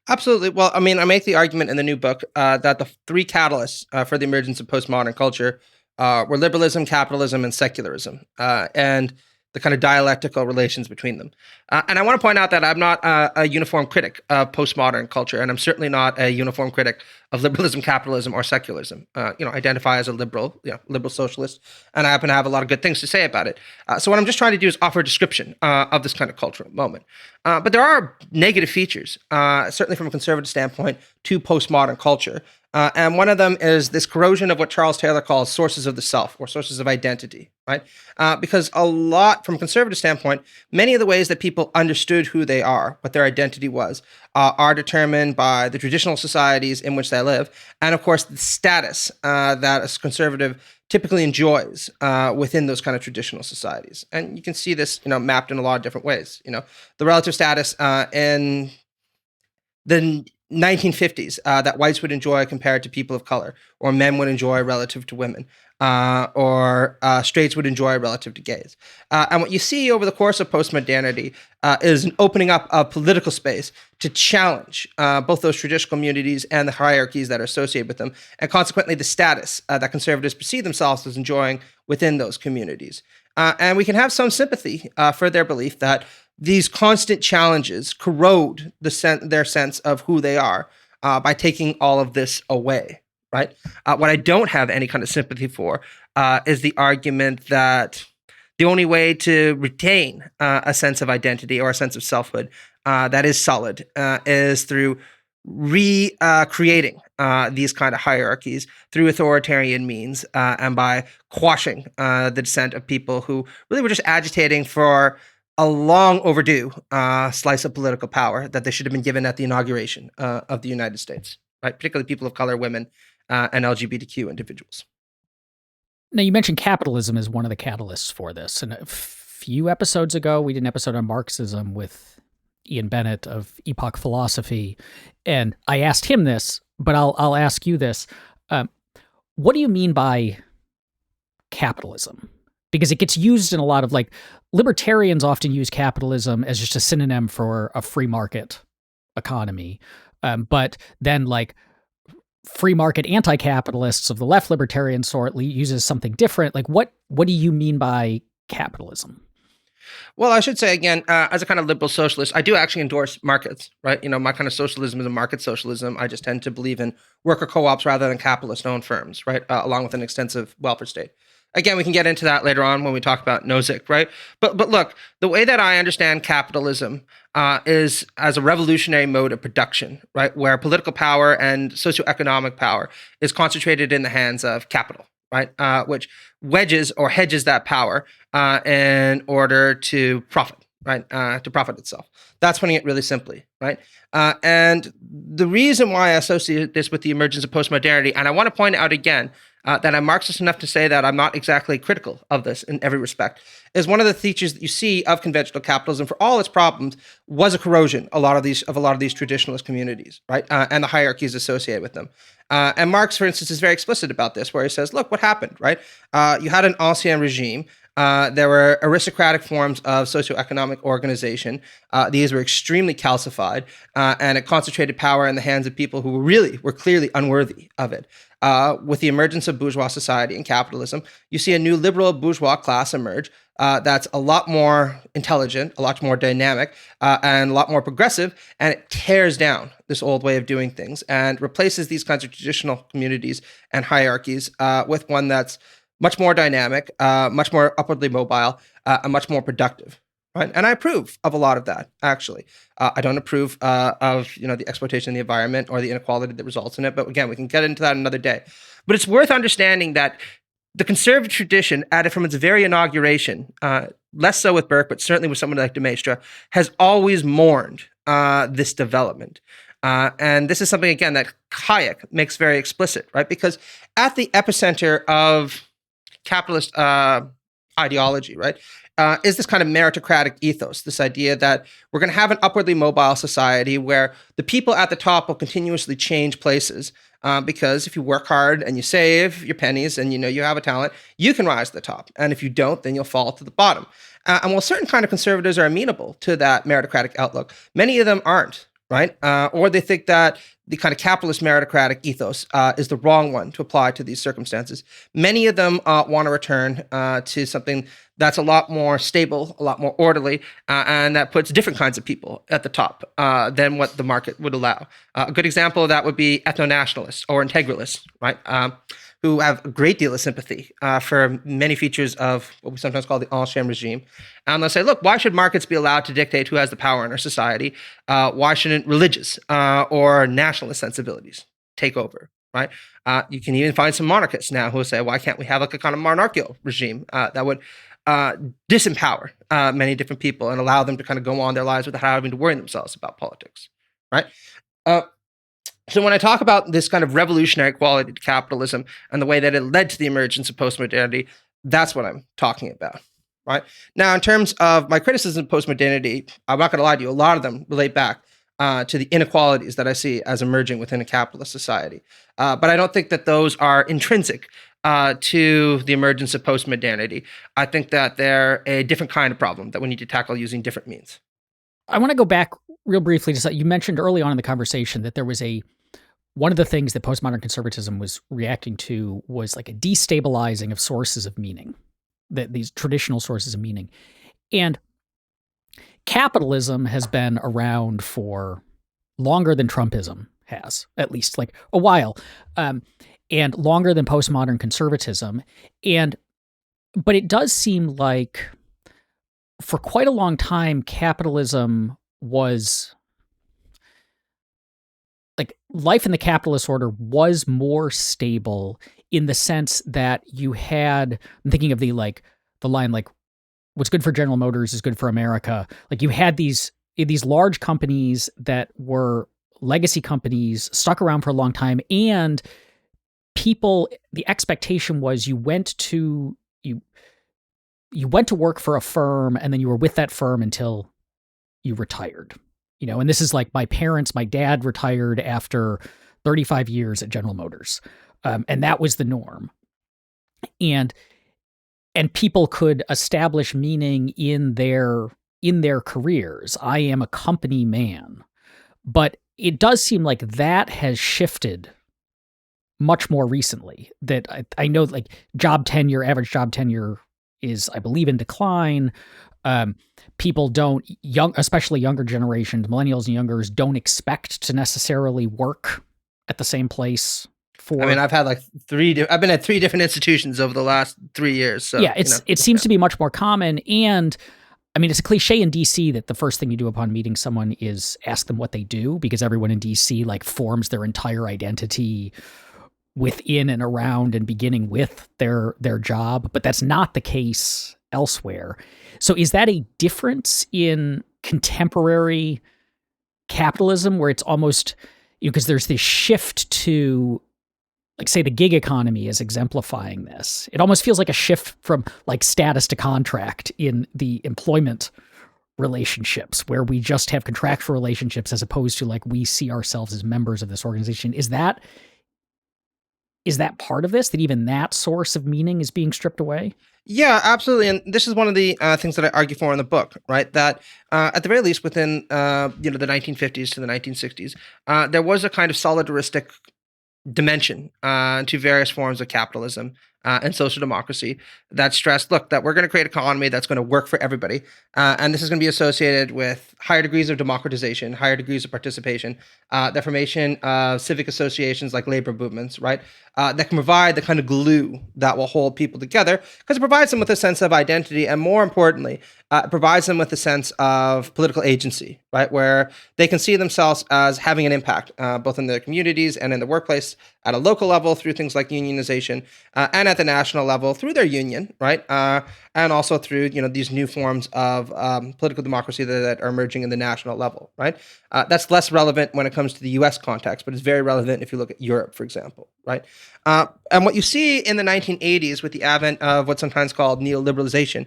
Absolutely. Well, I mean, I make the argument in the new book that the three catalysts for the emergence of postmodern culture were liberalism, capitalism, and secularism, and the kind of dialectical relations between them. And I want to point out that I'm not a uniform critic of postmodern culture, and I'm certainly not a uniform critic of liberalism, capitalism, or secularism. Identify as a liberal socialist, and I happen to have a lot of good things to say about it. So what I'm just trying to do is offer a description of this kind of cultural moment. But there are negative features, certainly from a conservative standpoint, to postmodern culture. And one of them is this corrosion of what Charles Taylor calls sources of the self, or sources of identity, right? Because a lot, from a conservative standpoint, many of the ways that people understood who they are, what their identity was, are determined by the traditional societies in which they live, and of course the status that a conservative typically enjoys within those kind of traditional societies. And you can see this, mapped in a lot of different ways. The relative status in the 1950s that whites would enjoy compared to people of color, or men would enjoy relative to women, or straights would enjoy relative to gays. And what you see over the course of postmodernity is an opening up of political space to challenge both those traditional communities and the hierarchies that are associated with them, and consequently the status that conservatives perceive themselves as enjoying within those communities. And we can have some sympathy for their belief that these constant challenges corrode their sense of who they are by taking all of this away, right? What I don't have any kind of sympathy for is the argument that the only way to retain a sense of identity or a sense of selfhood that is solid is through recreating these kind of hierarchies through authoritarian means and by quashing the dissent of people who really were just agitating for a long overdue slice of political power that they should have been given at the inauguration of the United States, right? Particularly people of color, women, and LGBTQ individuals. Now, you mentioned capitalism as one of the catalysts for this. And a few episodes ago, we did an episode on Marxism with Ian Bennett of Epoch Philosophy. And I asked him this, but I'll ask you this. What do you mean by capitalism? Because it gets used in a lot of, like, libertarians often use capitalism as just a synonym for a free market economy. But then, like, free market anti-capitalists of the left libertarian sort uses something different. Like, what do you mean by capitalism? Well, I should say, again, as a kind of liberal socialist, I do actually endorse markets, right? My kind of socialism is a market socialism. I just tend to believe in worker co-ops rather than capitalist-owned firms, right? Along with an extensive welfare state. Again, we can get into that later on when we talk about Nozick, right? But look, the way that I understand capitalism is as a revolutionary mode of production, right? Where political power and socioeconomic power is concentrated in the hands of capital, right? Which wedges or hedges that power in order to profit, right? To profit itself. That's putting it really simply, right? And the reason why I associate this with the emergence of postmodernity, and I want to point out again, that I'm Marxist enough to say that I'm not exactly critical of this in every respect, is one of the features that you see of conventional capitalism, for all its problems, was a corrosion a lot of these traditionalist communities, right, and the hierarchies associated with them. And Marx, for instance, is very explicit about this, where he says, "Look, what happened, right? You had an ancien regime." There were aristocratic forms of socioeconomic organization. These were extremely calcified, and it concentrated power in the hands of people who were clearly unworthy of it. With the emergence of bourgeois society and capitalism, you see a new liberal bourgeois class emerge that's a lot more intelligent, a lot more dynamic, and a lot more progressive, and it tears down this old way of doing things and replaces these kinds of traditional communities and hierarchies with one that's much more dynamic, much more upwardly mobile, and much more productive. Right, and I approve of a lot of that. Actually, I don't approve of the exploitation of the environment or the inequality that results in it. But again, we can get into that another day. But it's worth understanding that the conservative tradition, from its very inauguration, less so with Burke, but certainly with someone like de Maistre, has always mourned this development. And this is something, again, that Hayek makes very explicit, right? Because at the epicenter of capitalist ideology, right, is this kind of meritocratic ethos, this idea that we're going to have an upwardly mobile society where the people at the top will continuously change places because if you work hard and you save your pennies and you have a talent, you can rise to the top. And if you don't, then you'll fall to the bottom. And while certain kind of conservatives are amenable to that meritocratic outlook, many of them aren't, right? Or they think that the kind of capitalist meritocratic ethos is the wrong one to apply to these circumstances. Many of them want to return to something that's a lot more stable, a lot more orderly, and that puts different kinds of people at the top than what the market would allow. A good example of that would be ethno-nationalists or integralists, right? Who have a great deal of sympathy for many features of what we sometimes call the ancien regime. And they'll say, look, why should markets be allowed to dictate who has the power in our society? Why shouldn't religious or nationalist sensibilities take over, right? You can even find some monarchists now who will say, why can't we have like a kind of monarchical regime that would disempower many different people and allow them to kind of go on their lives without having to worry themselves about politics, right? So when I talk about this kind of revolutionary quality to capitalism and the way that it led to the emergence of postmodernity, that's what I'm talking about, right? Now, in terms of my criticism of postmodernity, I'm not going to lie to you, a lot of them relate back to the inequalities that I see as emerging within a capitalist society. But I don't think that those are intrinsic to the emergence of postmodernity. I think that they're a different kind of problem that we need to tackle using different means. I want to go back real briefly to you mentioned early on in the conversation that there was one of the things that postmodern conservatism was reacting to was like a destabilizing of sources of meaning, that these traditional sources of meaning. And capitalism has been around for longer than Trumpism has, at least like a while, and longer than postmodern conservatism. But it does seem like for quite a long time, capitalism was like life in the capitalist order was more stable in the sense that you had, I'm thinking of the line, like, what's good for General Motors is good for America. Like you had these large companies that were legacy companies stuck around for a long time. And the expectation was you went to work for a firm and then you were with that firm until you retired. And this is like my dad retired after 35 years at General Motors. And that was the norm. And people could establish meaning in their careers. I am a company man. But it does seem like that has shifted much more recently. That I know like average job tenure is, I believe, in decline. People especially younger generations, millennials and youngers, don't expect to necessarily work at the same place. I've had I've been at 3 different institutions over the last 3 years. So yeah, it seems to be much more common. And I mean, it's a cliche in DC that the first thing you do upon meeting someone is ask them what they do, because everyone in DC like forms their entire identity within and around and beginning with their job. But that's not the case elsewhere. So is that a difference in contemporary capitalism where it's almost, because there's this shift to like say the gig economy is exemplifying this. It almost feels like a shift from like status to contract in the employment relationships, where we just have contractual relationships as opposed to like we see ourselves as members of this organization. Is that part of this, that even that source of meaning is being stripped away? Yeah, absolutely. And this is one of the things that I argue for in the book, right? That at the very least within the 1950s to the 1960s, there was a kind of solidaristic dimension to various forms of capitalism and social democracy that stressed, look, that we're going to create an economy that's going to work for everybody. And this is going to be associated with higher degrees of democratization, higher degrees of participation, the formation of civic associations like labor movements, right? That can provide the kind of glue that will hold people together, because it provides them with a sense of identity, and more importantly, it provides them with a sense of political agency, right? Where they can see themselves as having an impact, both in their communities and in the workplace, at a local level through things like unionization, and at the national level through their union, right? And also through these new forms of political democracy that are emerging in the national level, right? That's less relevant when it comes to the U.S. context, but it's very relevant if you look at Europe, for example, right? And what you see in the 1980s with the advent of what's sometimes called neoliberalization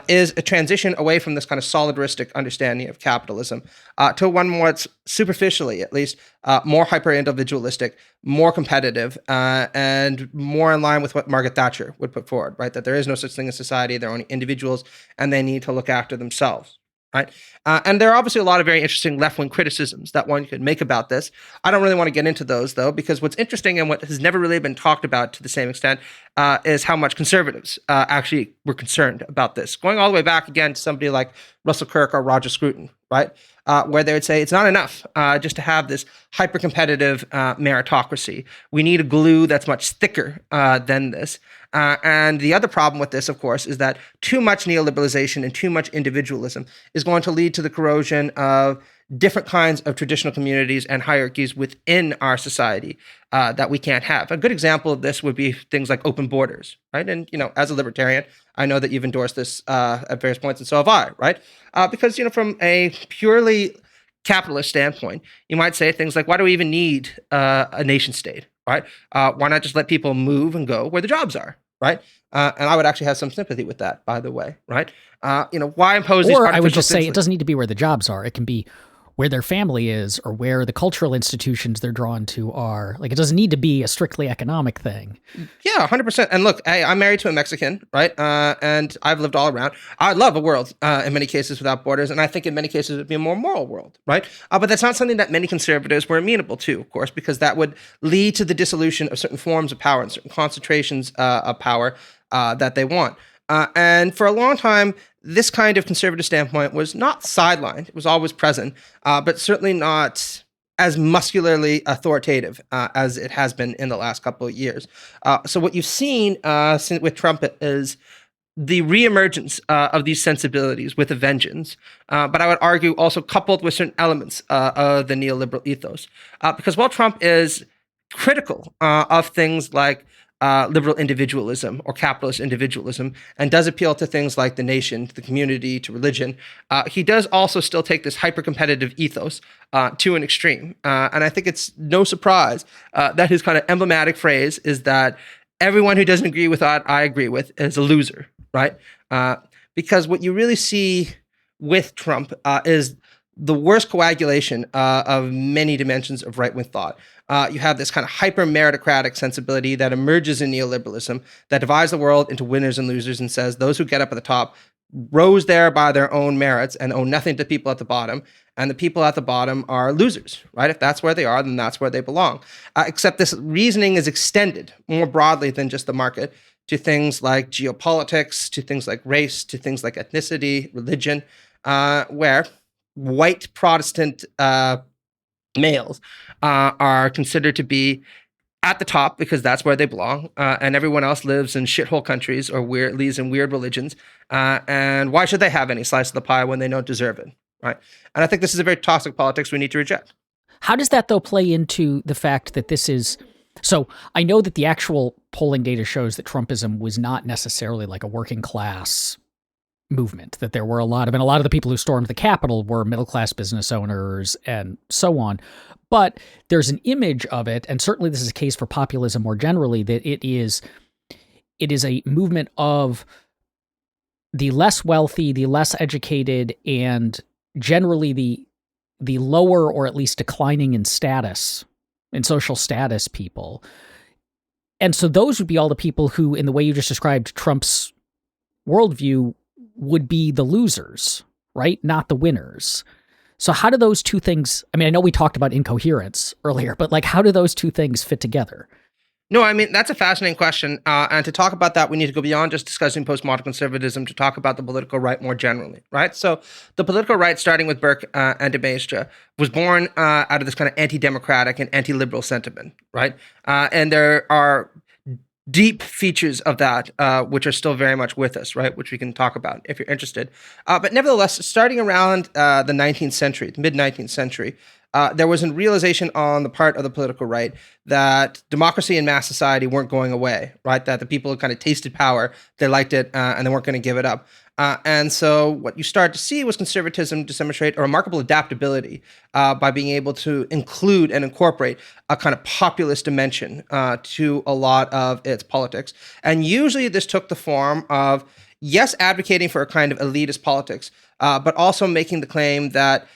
is a transition away from this kind of solidaristic understanding of capitalism to one more, superficially at least, more hyper-individualistic, more competitive, and more in line with what Margaret Thatcher would put forward, right? That there is no such thing as society, they're only individuals, and they need to look after themselves. Right. And there are obviously a lot of very interesting left-wing criticisms that one could make about this. I don't really want to get into those, though, because what's interesting and what has never really been talked about to the same extent is how much conservatives actually were concerned about this. Going all the way back again to somebody like Russell Kirk or Roger Scruton, right? Where they would say it's not enough just to have this hyper-competitive meritocracy. We need a glue that's much thicker than this. And the other problem with this, of course, is that too much neoliberalization and too much individualism is going to lead to the corrosion of different kinds of traditional communities and hierarchies within our society that we can't have. A good example of this would be things like open borders, right? And, as a libertarian, I know that you've endorsed this at various points, and so have I, right? Because, from a purely capitalist standpoint, you might say things like, why do we even need a nation state, right? Why not just let people move and go where the jobs are, right? And I would actually have some sympathy with that, by the way, right? Why impose these artificial I would just say it doesn't need to be where the jobs are. It can be where their family is or where the cultural institutions they're drawn to are. Like, it doesn't need to be a strictly economic thing. Yeah, 100%. And look, I'm married to a Mexican, right? And I've lived all around. I love a world in many cases without borders. And I think in many cases it would be a more moral world, right? But that's not something that many conservatives were amenable to, of course, because that would lead to the dissolution of certain forms of power and certain concentrations of power that they want. And for a long time, this kind of conservative standpoint was not sidelined. It was always present, but certainly not as muscularly authoritative as it has been in the last couple of years. So what you've seen with Trump is the reemergence of these sensibilities with a vengeance, but I would argue also coupled with certain elements of the neoliberal ethos. Because while Trump is critical of things like liberal individualism or capitalist individualism, and does appeal to things like the nation, to the community, to religion, he does also still take this hyper-competitive ethos to an extreme. And I think it's no surprise that his kind of emblematic phrase is that everyone who doesn't agree with what I agree with is a loser, right? Because what you really see with Trump is the worst coagulation of many dimensions of right-wing thought. You have this kind of hyper-meritocratic sensibility that emerges in neoliberalism that divides the world into winners and losers and says those who get up at the top rose there by their own merits and owe nothing to people at the bottom, and the people at the bottom are losers, right? If that's where they are, then that's where they belong. Except this reasoning is extended more broadly than just the market to things like geopolitics, to things like race, to things like ethnicity, religion, where white Protestant males are considered to be at the top because that's where they belong, and everyone else lives in shithole countries or lives in weird religions. And why should they have any slice of the pie when they don't deserve it, right? And I think this is a very toxic politics we need to reject. How does that, though, play into the fact that this is... So I know that the actual polling data shows that Trumpism was not necessarily like a working class movement, that there were a lot of the people who stormed the Capitol were middle-class business owners and so on. But there's an image of it, and certainly this is a case for populism more generally, that it is a movement of the less wealthy, the less educated, and generally the lower or at least declining in status, in social status people. And so those would be all the people who, in the way you just described Trump's worldview, would be the losers, right? Not the winners. So how do those two things, I mean, I know we talked about incoherence earlier, but like, how do those two things fit together? No, I mean, that's a fascinating question. And to talk about that, we need to go beyond just discussing postmodern conservatism to talk about the political right more generally, right? So the political right, starting with Burke and de Maistre, was born out of this kind of anti-democratic and anti-liberal sentiment, right? And there are deep features of that, which are still very much with us, right? Which we can talk about if you're interested. But nevertheless, starting around the 19th century, the mid-19th century, there was a realization on the part of the political right that democracy and mass society weren't going away, right? That the people had kind of tasted power, they liked it, and they weren't going to give it up. And so what you start to see was conservatism demonstrate a remarkable adaptability by being able to include and incorporate a kind of populist dimension to a lot of its politics. And usually this took the form of, yes, advocating for a kind of elitist politics, but also making the claim that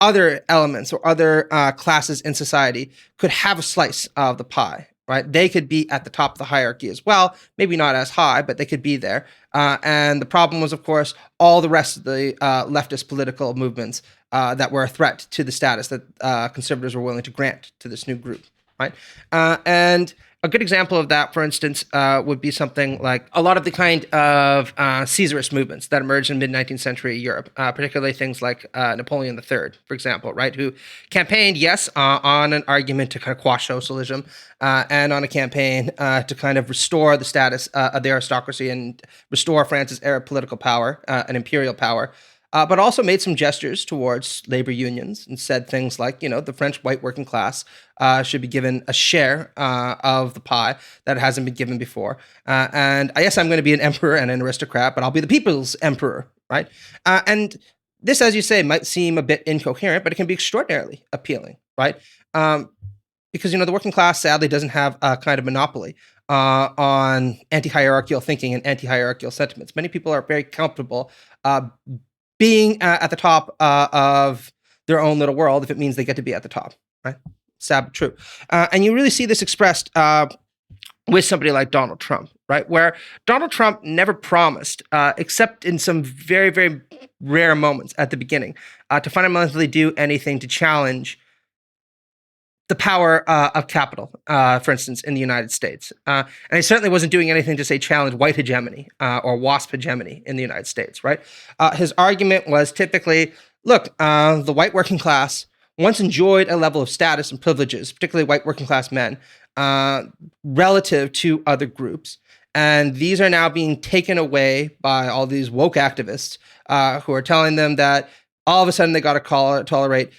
other elements or other classes in society could have a slice of the pie, right? They could be at the top of the hierarchy as well, maybe not as high, but they could be there. And the problem was, of course, all the rest of the leftist political movements that were a threat to the status that conservatives were willing to grant to this new group, right? And a good example of that, for instance, would be something like a lot of the kind of Caesarist movements that emerged in mid-19th century Europe, particularly things like Napoleon III, for example, right, who campaigned, yes, on an argument to kind of quash socialism and on a campaign to kind of restore the status of the aristocracy and restore France's era of political power and imperial power. But also made some gestures towards labor unions and said things like, you know, the French white working class should be given a share of the pie that hasn't been given before. And yes, I'm going to be an emperor and an aristocrat, but I'll be the people's emperor, right? And this, as you say, might seem a bit incoherent, but it can be extraordinarily appealing, right? Because, you know, the working class sadly doesn't have a kind of monopoly on anti-hierarchical thinking and anti-hierarchical sentiments. Many people are very comfortable being at the top of their own little world if it means they get to be at the top, right? Sad but true. And you really see this expressed with somebody like Donald Trump, right? Where Donald Trump never promised, except in some very, very rare moments at the beginning, to fundamentally do anything to challenge the power of capital, for instance, in the United States. And he certainly wasn't doing anything to, say, challenge white hegemony or WASP hegemony in the United States, right? His argument was typically, look, the white working class once enjoyed a level of status and privileges, particularly white working class men, relative to other groups. And these are now being taken away by all these woke activists who are telling them that all of a sudden they got to tolerate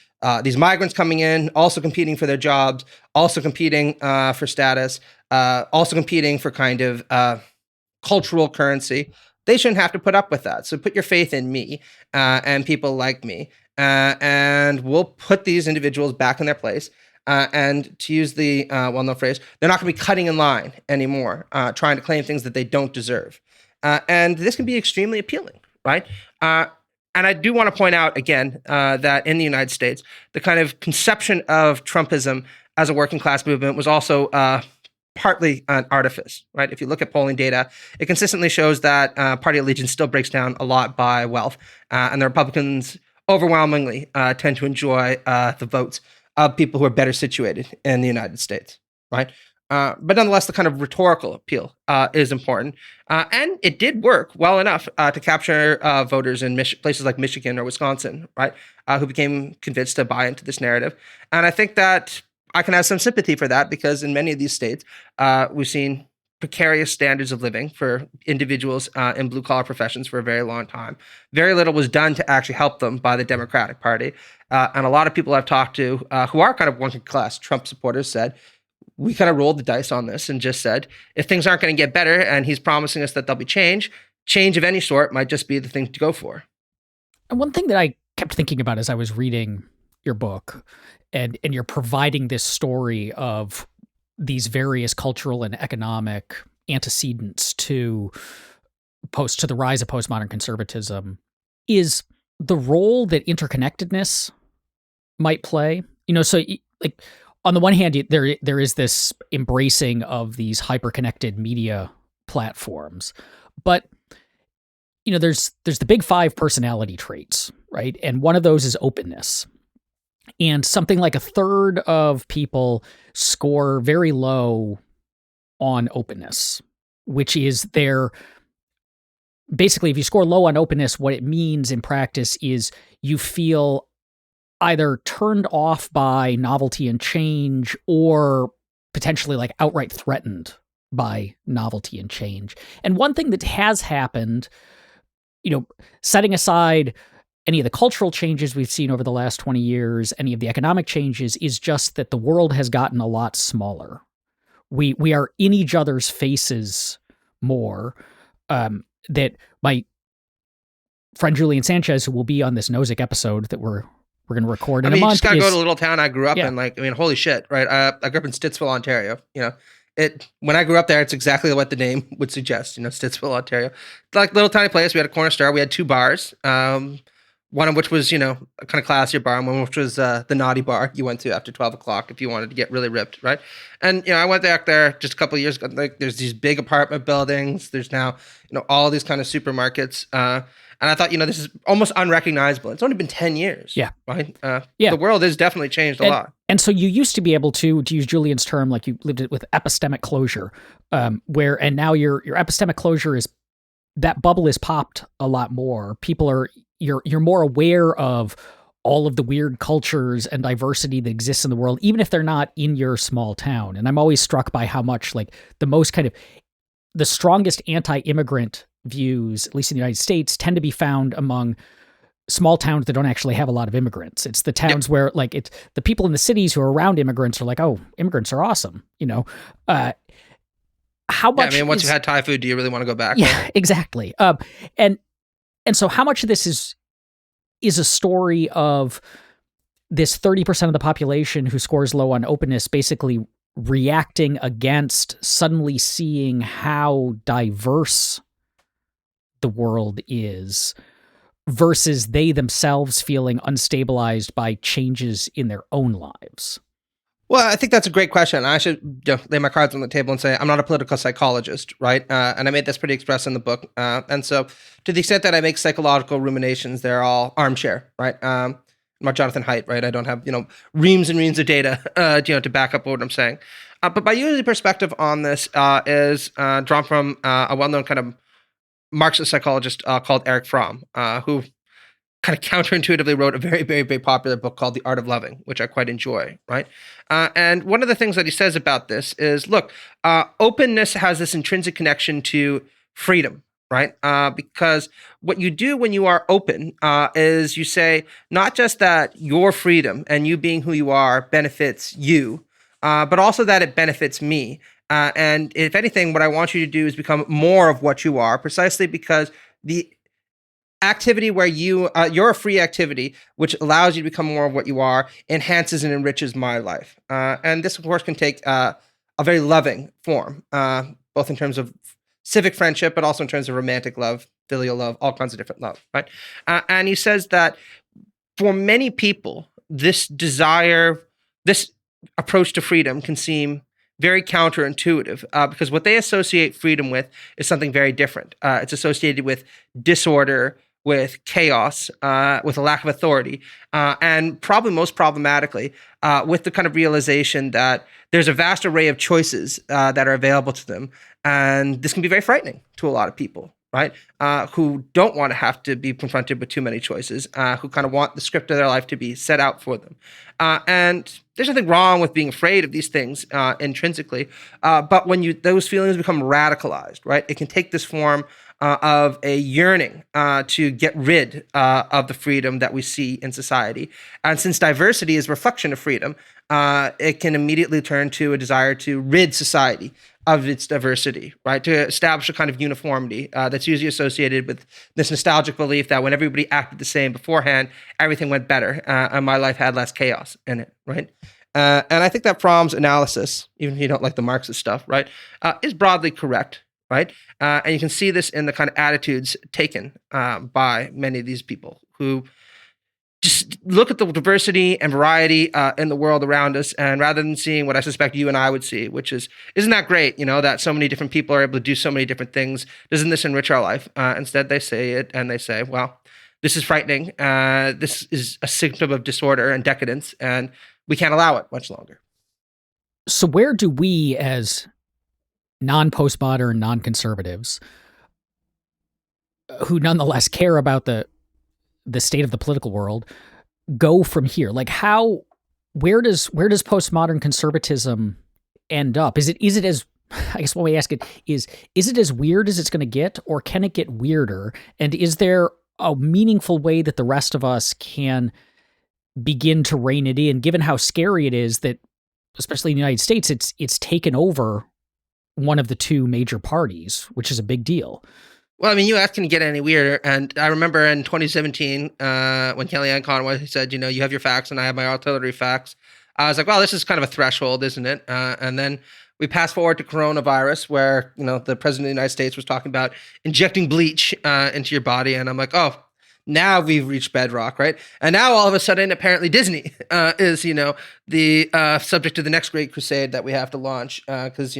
these migrants coming in, also competing for their jobs, also competing for status, also competing for kind of cultural currency. They shouldn't have to put up with that. So put your faith in me and people like me, and we'll put these individuals back in their place. And to use the well-known phrase, they're not going to be cutting in line anymore, trying to claim things that they don't deserve. And this can be extremely appealing, right? And I do want to point out again that in the United States, the kind of conception of Trumpism as a working class movement was also partly an artifice, right? If you look at polling data, it consistently shows that party allegiance still breaks down a lot by wealth, and the Republicans overwhelmingly tend to enjoy the votes of people who are better situated in the United States, right? But nonetheless, the kind of rhetorical appeal is important. And it did work well enough to capture voters in places like Michigan or Wisconsin, right, who became convinced to buy into this narrative. And I think that I can have some sympathy for that because in many of these states, we've seen precarious standards of living for individuals in blue-collar professions for a very long time. Very little was done to actually help them by the Democratic Party. And a lot of people I've talked to who are kind of working-class Trump supporters said, we kind of rolled the dice on this and just said, if things aren't going to get better and he's promising us that there'll be change of any sort might just be the thing to go for. And one thing that I kept thinking about as I was reading your book, and you're providing this story of these various cultural and economic antecedents to the rise of postmodern conservatism, is the role that interconnectedness might play. So like on the one hand, there is this embracing of these hyper-connected media platforms, but there's the big 5 personality traits, right? And one of those is openness. And something like a third of people score very low on openness, which is basically, if you score low on openness, what it means in practice is you feel either turned off by novelty and change, or potentially like outright threatened by novelty and change. And one thing that has happened, setting aside any of the cultural changes we've seen over the last 20 years, any of the economic changes, is just that the world has gotten a lot smaller. We are in each other's faces more. That my friend Julian Sanchez, who will be on this Nozick episode that we're going to record in a month. You just got to go to a little town I grew up in. Holy shit, right? I grew up in Stittsville, Ontario. When I grew up there, it's exactly what the name would suggest. Stittsville, Ontario, like little tiny place. We had a corner store. We had 2 bars. One of which was, a kind of classier bar, and one which was the naughty bar you went to after 12 o'clock if you wanted to get really ripped, right? And, I went back there just a couple of years ago. Like, there's these big apartment buildings. There's now, all these kind of supermarkets. And I thought, this is almost unrecognizable. It's only been 10 years. Yeah. Right? The world has definitely changed a lot. And so you used to be able to use Julian's term, like you lived it with epistemic closure, and now your epistemic closure is, that bubble is popped a lot more. People are, you're more aware of all of the weird cultures and diversity that exists in the world, even if they're not in your small town. And I'm always struck by how much like the strongest anti-immigrant views, at least in the United States, tend to be found among small towns that don't actually have a lot of immigrants. It's the towns where like it's the people in the cities who are around immigrants are like, oh, immigrants are awesome. How much? Once you had Thai food, do you really want to go back? Yeah, right? Exactly. And so how much of this is a story of this 30% of the population who scores low on openness basically reacting against suddenly seeing how diverse the world is, versus they themselves feeling unstabilized by changes in their own lives? Well, I think that's a great question. I should lay my cards on the table and say I'm not a political psychologist, right? And I made this pretty express in the book. And so to the extent that I make psychological ruminations, they're all armchair, right? I'm not Jonathan Haidt, right? I don't have, reams and reams of data, to back up what I'm saying. But my usual perspective on this is drawn from a well-known kind of Marxist psychologist called Erich Fromm, who kind of counterintuitively wrote a very, very, very popular book called The Art of Loving, which I quite enjoy, right? And one of the things that he says about this is, look, openness has this intrinsic connection to freedom, right? Because what you do when you are open is you say not just that your freedom and you being who you are benefits you, but also that it benefits me. And if anything, what I want you to do is become more of what you are, precisely because the activity where you're a free activity, which allows you to become more of what you are, enhances and enriches my life. And this, of course, can take a very loving form, both in terms of civic friendship, but also in terms of romantic love, filial love, all kinds of different love, right? And he says that for many people, this approach to freedom can seem very counterintuitive because what they associate freedom with is something very different. It's associated with disorder, with chaos, with a lack of authority, and probably most problematically, with the kind of realization that there's a vast array of choices that are available to them. And this can be very frightening to a lot of people, right? Who don't want to have to be confronted with too many choices, who kind of want the script of their life to be set out for them. And there's nothing wrong with being afraid of these things intrinsically, but when those feelings become radicalized, right, it can take this form of a yearning to get rid of the freedom that we see in society. And since diversity is a reflection of freedom, it can immediately turn to a desire to rid society of its diversity, right? To establish a kind of uniformity that's usually associated with this nostalgic belief that when everybody acted the same beforehand, everything went better and my life had less chaos in it, right? And I think that Fromm's analysis, even if you don't like the Marxist stuff, right, is broadly correct, right? And you can see this in the kind of attitudes taken by many of these people who just look at the diversity and variety in the world around us, and rather than seeing what I suspect you and I would see, which is, isn't that great, that so many different people are able to do so many different things? Doesn't this enrich our life? Instead, they say it, and they say, well, this is frightening. This is a symptom of disorder and decadence, and we can't allow it much longer. So where do we, as non-postmodern, non-conservatives, who nonetheless care about the state of the political world, go from here? Like, where does postmodern conservatism end up? Is it as, I guess one way to ask it is it as weird as it's going to get, or can it get weirder? And is there a meaningful way that the rest of us can begin to rein it in, given how scary it is that, especially in the United States, it's taken over one of the two major parties, which is a big deal? Well, I mean, you asked, can it get any weirder? And I remember in 2017, when Kellyanne Conway said, you have your facts and I have my artillery facts. I was like, well, this is kind of a threshold, isn't it? And then we pass forward to coronavirus, where, the president of the United States was talking about injecting bleach into your body. And I'm like, oh, now we've reached bedrock, right? And now all of a sudden, apparently Disney is, the subject of the next great crusade that we have to launch. Because,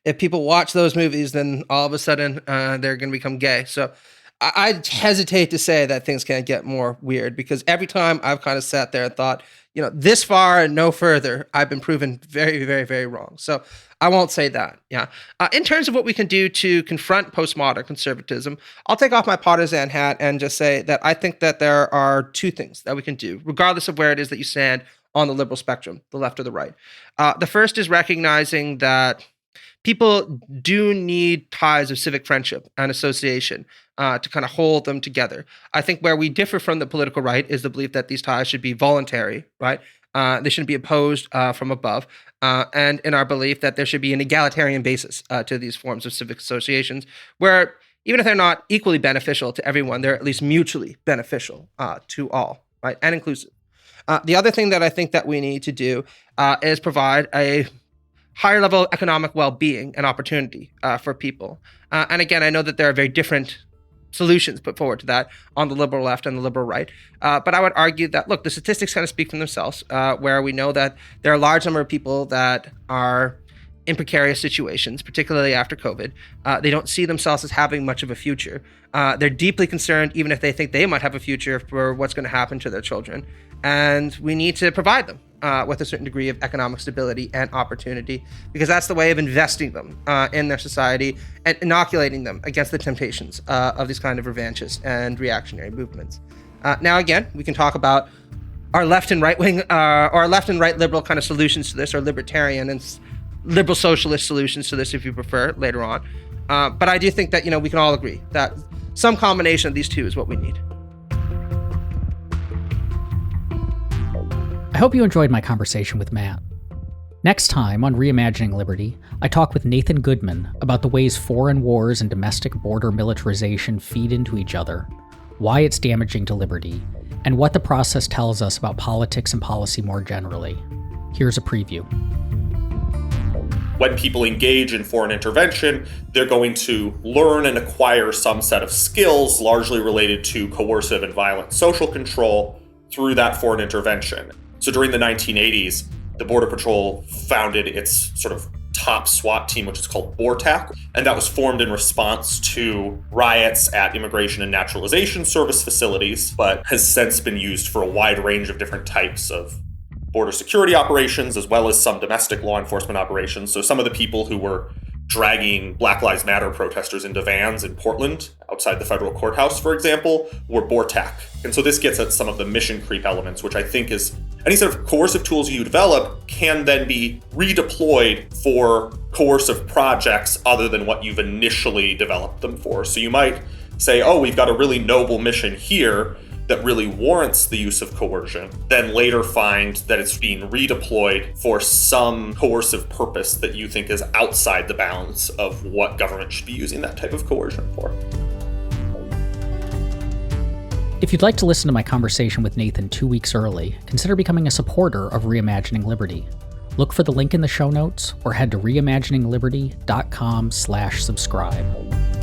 if people watch those movies, then all of a sudden they're going to become gay. So I hesitate to say that things can't get more weird, because every time I've kind of sat there and thought, this far and no further, I've been proven very, very, very wrong. So I won't say that. Yeah. In terms of what we can do to confront postmodern conservatism, I'll take off my partisan hat and just say that I think that there are two things that we can do, regardless of where it is that you stand on the liberal spectrum, the left or the right. The first is recognizing that people do need ties of civic friendship and association to kind of hold them together. I think where we differ from the political right is the belief that these ties should be voluntary, right? They shouldn't be imposed from above. And in our belief that there should be an egalitarian basis to these forms of civic associations, where even if they're not equally beneficial to everyone, they're at least mutually beneficial to all, right? And inclusive. The other thing that I think that we need to do is provide a higher level of economic well-being and opportunity for people. And again, I know that there are very different solutions put forward to that on the liberal left and the liberal right. But I would argue that, look, the statistics kind of speak for themselves, where we know that there are a large number of people that are in precarious situations, particularly after COVID. They don't see themselves as having much of a future. They're deeply concerned, even if they think they might have a future, for what's going to happen to their children. And we need to provide them with a certain degree of economic stability and opportunity, because that's the way of investing them in their society and inoculating them against the temptations of these kind of revanchist and reactionary movements. Now, again, we can talk about our left and right wing, or our left and right liberal kind of solutions to this, or libertarian and liberal socialist solutions to this, if you prefer, later on. But I do think that, we can all agree that some combination of these two is what we need. I hope you enjoyed my conversation with Matt. Next time on Reimagining Liberty, I talk with Nathan Goodman about the ways foreign wars and domestic border militarization feed into each other, why it's damaging to liberty, and what the process tells us about politics and policy more generally. Here's a preview. When people engage in foreign intervention, they're going to learn and acquire some set of skills largely related to coercive and violent social control through that foreign intervention. So during the 1980s, the Border Patrol founded its sort of top SWAT team, which is called BORTAC, and that was formed in response to riots at Immigration and Naturalization Service facilities, but has since been used for a wide range of different types of border security operations, as well as some domestic law enforcement operations. So some of the people who were dragging Black Lives Matter protesters into vans in Portland, outside the federal courthouse, for example, were BORTAC. And so this gets at some of the mission creep elements, which I think is any sort of coercive tools you develop can then be redeployed for coercive projects other than what you've initially developed them for. So you might say, oh, we've got a really noble mission here, that really warrants the use of coercion, then later find that it's being redeployed for some coercive purpose that you think is outside the bounds of what government should be using that type of coercion for. If you'd like to listen to my conversation with Nathan 2 weeks early, consider becoming a supporter of Reimagining Liberty. Look for the link in the show notes or head to reimaginingliberty.com/subscribe.